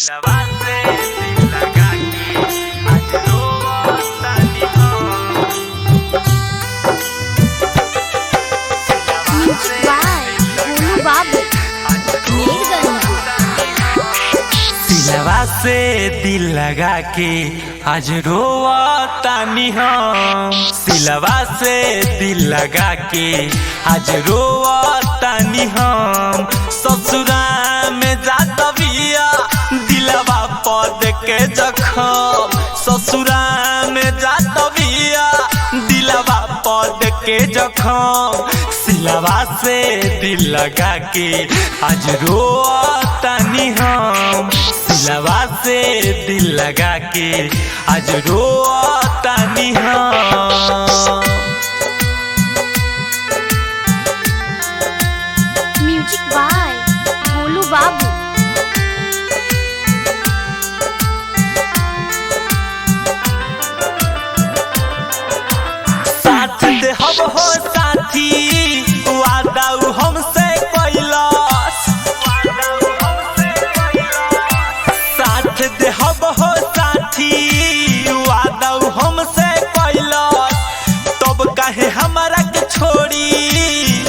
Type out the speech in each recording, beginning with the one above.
दिलवा से दिल लगा के आज रोवतानी हम। म्यूजिक बाय भोलू बाबू नीलगंज। दिलवा से दिल लगा के आज रोवतानी हम। दिलवा से दिल लगा के आज रोवतानी हम। ससुरा में जात बिया दिलवा पद के जखम। ससुरा में जात बिया दिलवा पद के जखम। सिलवा से दिल लगा के आज रोवतानी हम। सिलवा से दिल लगा के आज रोवतानी हम। म्यूजिक बाय भोलू बाबू। साथ दे हम हो साथी वादा हमसे कैलाश। साथ दे हम हो साथी वादा हमसे कैलाश। तब काहे हमरा के छोड़ी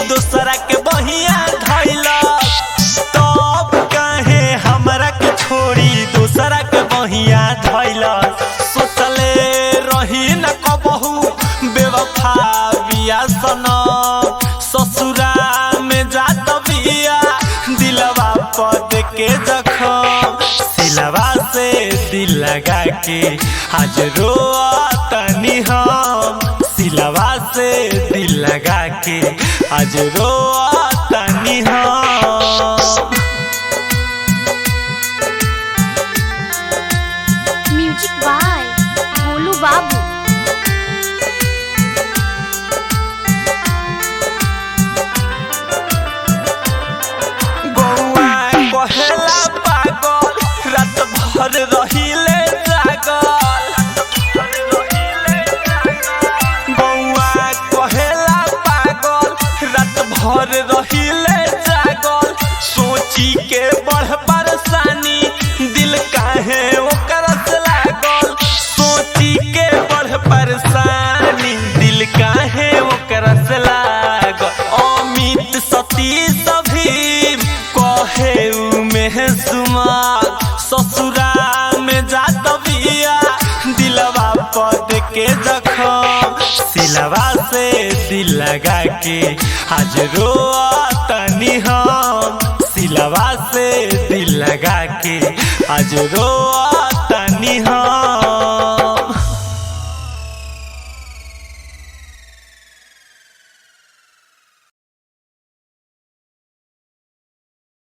दूसरा के बहिया धैलस। तब काहे हमरा के छोड़ी दूसरा के बहिया धैलस। सोचले रही न कबहू बेवफा बिया सनम। ससुरा में जात बिया दिलवा पद के जखम। सिलवा से दिल लगा के आज रोवतानी हम। सिलवा से दिल लगा के आज रोवतानी हम। म्यूजिक बाय भोलू बाबू। गौआ कहेला पागल रात भर रहिले जागल। गौआ कहेला पागल रात भर रहिले जागल। सोची के बड़ परेशानी दिल काहे ओकर से लागल। सोची के बड़ परेशानी दिल काहे ओकर से लागल। अमित सतीश भी कहे में सुमार। ससुरा में जात बिया दिलवा पद के जखम। सिलवा से दिल लगा के आज रोवतानी हम। सिलवा से दिल लगा के आज रोवतानी हम।